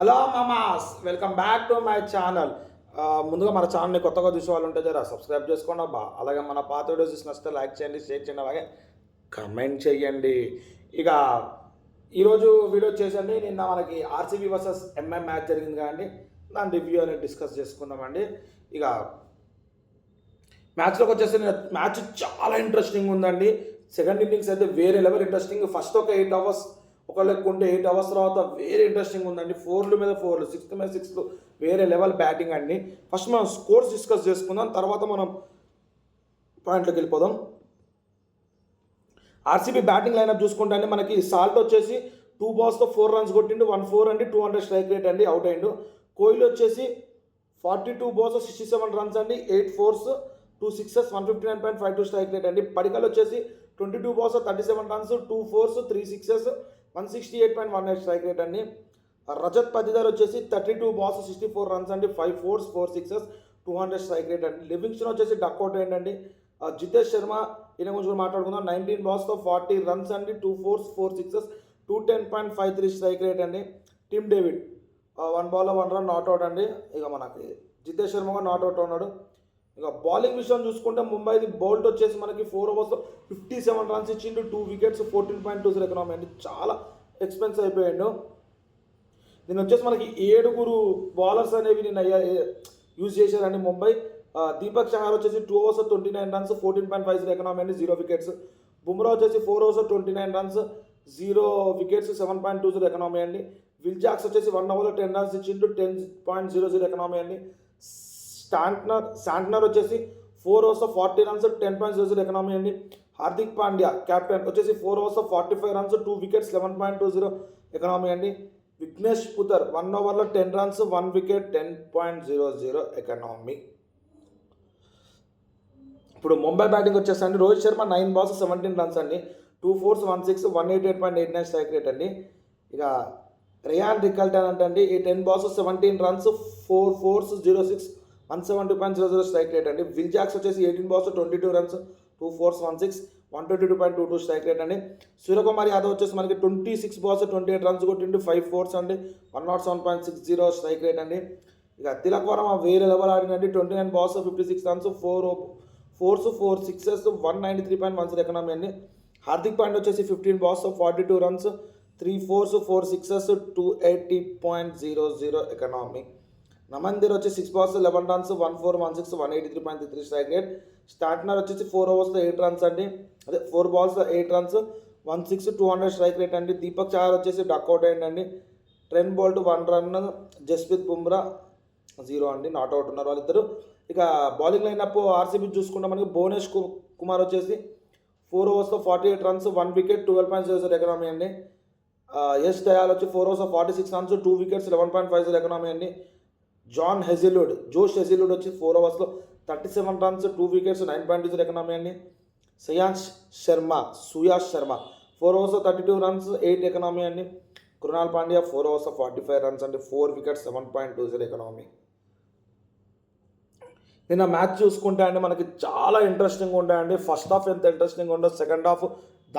Hello మామాస్, welcome back to my channel. ముందుగా మన ఛానల్ని కొత్తగా చూసే వాళ్ళు ఉంటే జరా సబ్స్క్రైబ్ చేసుకోండి అబ్బా. అలాగే మన పాత వీడియోస్ చూసినస్తే లైక్ చేయండి, షేర్ చేయండి, అలాగే కమెంట్ చేయండి. ఇక ఈరోజు వీడియో వచ్చేసండి, నిన్న మనకి ఆర్సీబీ వర్సెస్ ఎంఐ మ్యాచ్ జరిగింది కదండి. దాని రివ్యూ అనేది డిస్కస్ చేసుకుందామండి. ఇక మ్యాచ్లోకి వచ్చేసి మ్యాచ్ చాలా ఇంట్రెస్టింగ్ ఉందండి. సెకండ్ ఇన్నింగ్స్ అయితే వేరే లెవెల్ ఇంట్రెస్టింగ్. ఫస్ట్ ఒక 8 అవర్స్ ఒక లెక్క ఉంటే 8 అవర్స్ తర్వాత వేరే ఇంట్రెస్టింగ్ ఉందండి. ఫోర్లు మీద ఫోర్లు, సిక్స్త్ మీద సిక్స్లు, వేరే లెవెల్ బ్యాటింగ్ అండి. ఫస్ట్ మనం స్కోర్స్ డిస్కస్ చేసుకుందాం, తర్వాత మనం పాయింట్లోకి వెళ్ళిపోదాం. ఆర్సీబీ బ్యాటింగ్ లైనప్ చూసుకుంటే అండి, మనకి సాల్ట్ వచ్చేసి 2 balls 4 runs కొట్టిండు, 1 4 అండి, 200 స్ట్రైక్ రేట్ అండి, అవుట్ అయిండు. కోహ్లీ వచ్చేసి 42 balls 67 runs అండి, 8 4s 2 6s 159.52 స్ట్రైక్ రేట్ అండి. పడికల్ వచ్చేసి 22 balls 37 runs 2 4s 3 6s 168.18 strike rate అండి. రజత్ పతిదార్ వచ్చేసి 32 balls 64 runs అండి, 5 4s 4 6s 200 స్ట్రైక్ రేట్ అండి. లివింగ్స్టన్ వచ్చేసి డక్అవుట్ అయ్యండి. జితేష్ శర్మ ఈయన గురించి మాట్లాడుకుందాం. 19 balls 40 runs అండి, 2 4s 4 6s 210.53 స్ట్రైక్ రేట్ అండి. Tim David 1 ball 1 run not out అండి. ఇక మనకి జితేష్ శర్మ కూడా నాట్అవుట్ ఉన్నాడు. ఇక బౌలింగ్ విషయం చూసుకుంటే ముంబైది బౌల్ట్ వచ్చేసి మనకి 4 overs 57 runs ఇచ్చిండు, 2 wickets 14.20 ఎకనామీ అండి. చాలా ఎక్స్పెన్స్ అయిపోయాడు. దీని వచ్చేసి మనకి 7 బౌలర్స్ అనేవి నిన్న యూజ్ చేశారండి ముంబై. దీపక్ చహార్ వచ్చేసి 2 overs 29 runs 14.50 ఎకనామీ అండి, 0 wickets. బుమ్రా వచ్చేసి 4 overs 29 runs 0 wickets 7.20 ఎకనామీ అండి. విల్ జాక్స్ వచ్చేసి 1 over 10 runs ఇచ్చిండు, 10.00 ఎకనామీ అండి. శాంట్నర్ వచ్చేసి 4 overs 40 runs 10.00 ఎకనామీ అండి. హార్దిక్ పాండ్యా కెప్టెన్ వచ్చేసి 4 overs 45 runs 2 wickets 11.20 ఎకనామీ అండి. Vignesh Puthur 1 over 10 runs 1 wicket 10.00 economy. ఇప్పుడు ముంబై బ్యాటింగ్ వచ్చేసండి, రోహిత్ శర్మ 9 balls 17 runs అండి, 2 4s 1 6 188.89 స్ట్రైక్ రేట్ అండి. ఇక రియాన్ రికల్టన్ అంటే 10 balls 17 runs 4 4s 0 6 170.00 strike rate అండి. విల్ జాక్స్ వచ్చేసి 18 balls 22 runs 2 4s 1 6 122.22 strike rate అండి. సూర్యకుమార్ యాదవ్ వచ్చేసి మనకి 26 balls 28 runs కొట్టిండు, 5 4s అండి, 107.60 స్ట్రైక్ రేట్ అండి. ఇక తిలక్ వర్మ వేరే లెవెల్ ఆడినండి, 29 balls 56 runs 4 4s 4 6s 193.10 economy అండి. హార్దిక్ పాండ్యా వచ్చేసి 15 balls 42 runs 3 4s 4 6s 280.00 economy. Naman Dhir వచ్చి 6 balls 11 runs 1 4 1 6 183.33 స్ట్రైక్ రేట్. స్టార్ట్నర్ వచ్చేసి 4 overs 8 runs అండి, అదే 4 balls 8 runs 1 6 200 స్ట్రైక్ రేట్ అండి. దీపక్ చహార్ వచ్చేసి డక్అవుట్ అయ్యండి. Trent Boult 1 run, Jasprit Bumrah 0 అండి, నాట్అవుట్ ఉన్నారు వాళ్ళిద్దరు. ఇక బౌలింగ్ లైనప్ ఆర్సీబీ చూసుకుంటే మనకి భువనేష్ కుమార్ వచ్చేసి 4 overs 48 runs 1 wicket 12.00 ఎకనామీ అండి. యష్ దయాల్ వచ్చి 4 overs 46 runs 2 wickets 11.50 ఎకనామీ అండి. జోష్ హెజిల్వుడ్ వచ్చి 4 overs 37 runs 2 wickets 9.20 ఎకనామీ అండి. Suyash Sharma 4 overs 32 runs 8 economy అండి. కృణాల్ పాండ్యా 4 overs 45 runs అండి, 4 wickets 7.20 ఎకనామీ. నిన్న మ్యాచ్ చూసుకుంటే అండి మనకి చాలా ఇంట్రెస్టింగ్ ఉంటాయండి. ఫస్ట్ హాఫ్ ఎంత ఇంట్రెస్టింగ్ ఉండదు, సెకండ్ హాఫ్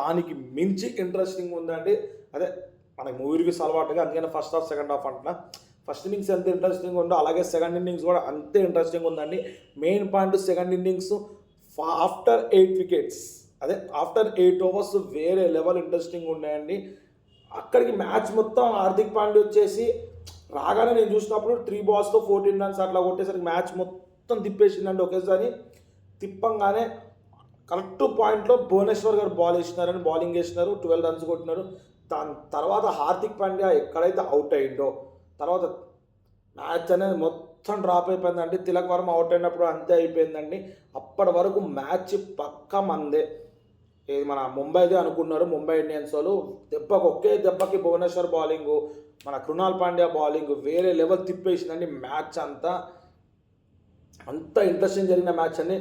దానికి మించి ఇంట్రెస్టింగ్ ఉందండి. అదే మనకి మూవీకి అలవాటుగా, అందుకని ఫస్ట్ హాఫ్ సెకండ్ హాఫ్ అంటున్నా. ఫస్ట్ ఇన్నింగ్స్ ఎంత ఇంట్రెస్టింగ్ ఉందో అలాగే సెకండ్ ఇన్నింగ్స్ కూడా అంతే ఇంట్రెస్టింగ్ ఉందండి. Main point second innings after 8 wickets, అదే ఆఫ్టర్ 8 overs వేరే లెవెల్ ఇంట్రెస్టింగ్ ఉన్నాయండి. అక్కడికి మ్యాచ్ మొత్తం హార్దిక్ పాండ్యా వచ్చేసి రాగానే నేను చూసినప్పుడు 3 balls 14 runs అట్లా కొట్టేసరికి మ్యాచ్ మొత్తం తిప్పేసిందండి. ఒకేసారి తిప్పంగానే కరెక్ట్ పాయింట్లో భువనేశ్వర్ గారు బౌలింగ్ వేసినారు, 12 runs కొట్టినారు. దాని తర్వాత హార్దిక్ పాండ్యా ఎక్కడైతే అవుట్ అయిందో తర్వాత మ్యాచ్ అనేది మొత్తం డ్రాప్ అయిపోయిందండి. తిలక్ వర్మ అవుట్ అయినప్పుడు అంతే అయిపోయిందండి. అప్పటి వరకు మ్యాచ్ పక్క మందే, ఇది మన ముంబైదే అనుకున్నారు ముంబై ఇండియన్స్ వాళ్ళు. ఒకే దెబ్బకి భువనేశ్వర్ బౌలింగ్, మన కృణాల్ పాండ్యా బౌలింగ్ వేరే లెవెల్ తిప్పేసిందండి. మ్యాచ్ అంత ఇంట్రెస్టింగ్ జరిగిన మ్యాచ్ అండి.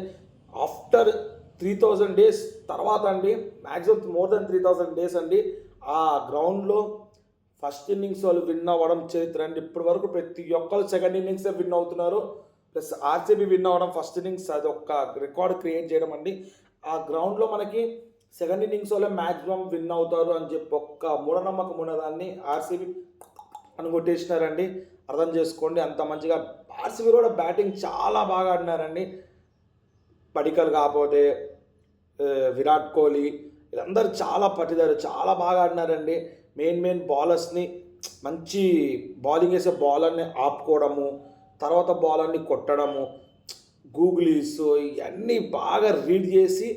ఆఫ్టర్ 3000 days తర్వాత అండి, మ్యాక్సిమం మోర్ దెన్ 3000 days అండి, ఆ గ్రౌండ్లో ఫస్ట్ ఇన్నింగ్స్ వాళ్ళు విన్ అవ్వడం చరిత్ర అండి. ఇప్పటి వరకు ప్రతి ఒక్కరు సెకండ్ ఇన్నింగ్సే విన్ అవుతున్నారు. ప్లస్ ఆర్సీబీ విన్ అవ్వడం ఫస్ట్ ఇన్నింగ్స్, అది ఒక రికార్డ్ క్రియేట్ చేయడం అండి. ఆ గ్రౌండ్లో మనకి సెకండ్ ఇన్నింగ్స్ వాళ్ళే మ్యాక్సిమం విన్ అవుతారు అని చెప్పి ఒక్క మూఢనమ్మకం ఉన్నదాన్ని ఆర్సీబీ అని కొట్టేసినారండి. అర్థం చేసుకోండి అంత మంచిగా. ఆర్సీబీ కూడా బ్యాటింగ్ చాలా బాగా ఆడినారండి. పడికల్ కాకపోతే విరాట్ కోహ్లీ వీళ్ళందరూ చాలా పట్టిదారు, చాలా బాగా ఆడినారండి. మెయిన్ బౌలర్స్ని మంచి బౌలింగ్ వేసే బౌలర్ని ఆపుకోవడము, తర్వాత బౌలర్ని కొట్టడము, గూగులీస్ ఇవన్నీ బాగా రీడ్ చేసి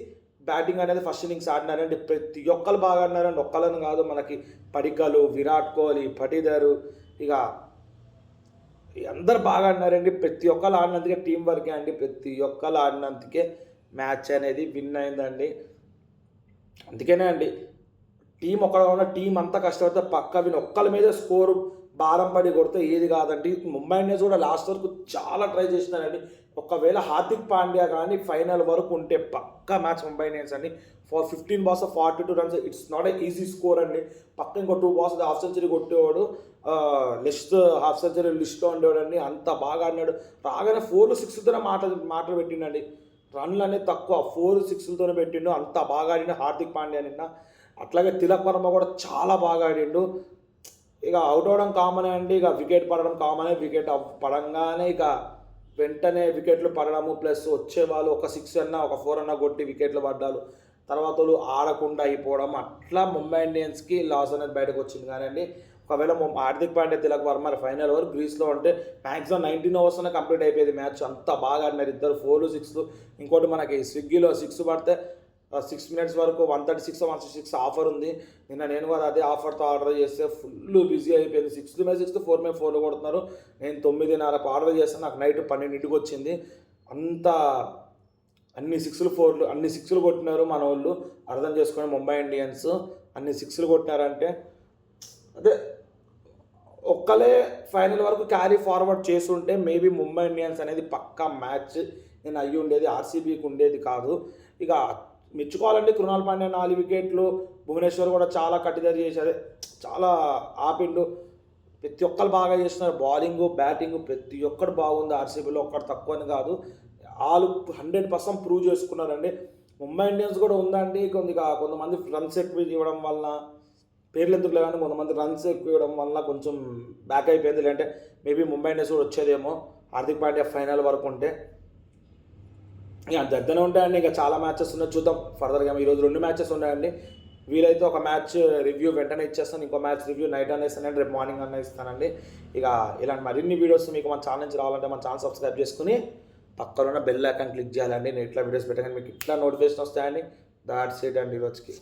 బ్యాటింగ్ అనేది ఫస్ట్ ఇన్నింగ్స్ ఆడినారండి. ప్రతి ఒక్కరు బాగా ఆడినారండి, ఒక్కళ్ళని కాదు. మనకి పడికలు, విరాట్ కోహ్లీ, పటిదారు ఇక అందరు బాగా ఆడినారండి. ప్రతి ఒక్కరు ఆడినందుకే టీం వర్కే అండి. ప్రతి ఒక్కరు ఆడినందుకే మ్యాచ్ అనేది విన్ అయిందండి. అందుకనే అండి టీం ఒక్కడ ఉన్న టీం అంతా కష్టపడితే పక్క విని ఒక్కరి మీద స్కోరు భారం పడి కొడితే ఏది కాదండి. ముంబై ఇండియన్స్ కూడా లాస్ట్ వరకు చాలా ట్రై చేసినారండి. ఒకవేళ హార్దిక్ పాండ్యా కానీ ఫైనల్ వరకు ఉంటే పక్కా మ్యాచ్ ముంబై ఇండియన్స్ అండి. 15 balls 42 runs it's not a easy score అండి. పక్క ఇంకో 2 balls హాఫ్ సెంచరీ కొట్టేవాడు, లిస్ట్ హాఫ్ సెంచరీ లిస్ట్లో ఉండేవాడండి. అంత బాగా ఆడినాడు. రాగానే 4-6తోనే మాటలు పెట్టిండండి. రన్లు అనేది తక్కువ, 4-6తోనే పెట్టిండు. అంత బాగా ఆడిండు హార్దిక్ పాండ్యా నిన్న. అట్లాగే తిలక్ వర్మ కూడా చాలా బాగా ఆడిండు. ఇక అవుట్ అవ్వడం కామనే అండి, ఇక వికెట్ పడడం కామనే. వికెట్ పడంగానే ఇక వెంటనే వికెట్లు పడడము, ప్లస్ వచ్చేవాళ్ళు ఒక 6 అన్నా ఒక 4 అన్నా కొట్టి వికెట్లు పడ్డాలు, తర్వాత వాళ్ళు ఆడకుండా అయిపోవడం, అట్లా ముంబై ఇండియన్స్కి లాస్ అనేది బయటకు వచ్చింది. కానీ ఒకవేళ హార్దిక్ పాండ్యా, తిలక్ వర్మ ఫైనల్ వరకు గ్రీస్లో ఉంటే మ్యాక్సిమం 19 overs కంప్లీట్ అయిపోయేది మ్యాచ్. అంత బాగా ఆడినారు ఇద్దరు, 4-6. ఇంకోటి మనకి స్విగ్గీలో 6 పడితే 6 minutes వరకు 136 166 ఆఫర్ ఉంది. నిన్న నేను కూడా అదే ఆఫర్తో ఆర్డర్ చేస్తే ఫుల్ బిజీ అయిపోయింది. 6 మీద 6 4 మీద 4 కొడుతున్నారు. నేను 9:30 ఆర్డర్ చేస్తాను, నాకు నైట్ 12 వచ్చింది. అంత అన్ని 6 4 అన్ని 6 కొట్టినారు మన వాళ్ళు. అర్థం చేసుకొని ముంబై ఇండియన్స్ అన్ని 6 కొట్టినారంటే అదే ఒక్కలే ఫైనల్ వరకు క్యారీ ఫార్వర్డ్ చేస్తుంటే మేబీ ముంబై ఇండియన్స్ అనేది పక్కా మ్యాచ్ నేను అయ్యి ఉండేది, ఆర్సీబీకి ఉండేది కాదు. ఇక మెచ్చుకోవాలంటే కృణాల్ పాండ్యా 4 వికెట్లు, భువనేశ్వర్ కూడా చాలా కట్టిదారి చేశారు, చాలా ఆపిండు. ప్రతి ఒక్కరు బాగా చేస్తున్నారు. బౌలింగ్, బ్యాటింగ్ ప్రతి ఒక్కరు బాగుంది. ఆర్సీబీలో ఒక్కడు తక్కువ అని కాదు, వాళ్ళు 100% ప్రూవ్ చేసుకున్నారండి. ముంబై ఇండియన్స్ కూడా ఉందండి, కొంతమంది రన్స్ ఎక్కువ ఇవ్వడం వల్ల, పేర్లు ఎందుకు లేదని కొంతమంది రన్స్ ఎక్కువ ఇవ్వడం వల్ల కొంచెం బ్యాక్ అయిపోయింది. లేదంటే మేబీ ముంబై ఇండియన్స్ కూడా వచ్చేదేమో హార్దిక్ పాండ్యా ఫైనల్ వరకు ఉంటే. ఇక దగ్గరనే ఉంటాయండి. ఇక చాలా మ్యాచెస్ ఉన్నాయి, చూద్దాం ఫర్దర్గా. ఈరోజు 2 మ్యాచెస్ ఉన్నాయండి. వీలైతే ఒక మ్యాచ్ రివ్యూ వెంటనే ఇచ్చేస్తాను, ఇంకో మ్యాచ్ రివ్యూ నైట్ అనే ఇస్తానండి, రేపు మార్నింగ్ అన్న ఇస్తానండి. ఇక ఇలాంటి మరిన్ని వీడియోస్ మీకు మన ఛానల్ నుంచి రావాలంటే మన ఛానల్ సబ్స్క్రైబ్ చేసుకుని పక్కన ఉన్న బెల్ ఐకాన్ క్లిక్ చేయాలండి. నేను ఇట్లా వీడియోస్ పెట్టగానే మీకు ఇట్లా నోటిఫికేషన్ వస్తాయండి. దాట్స్ ఇట్ అండి ఈరోజుకి.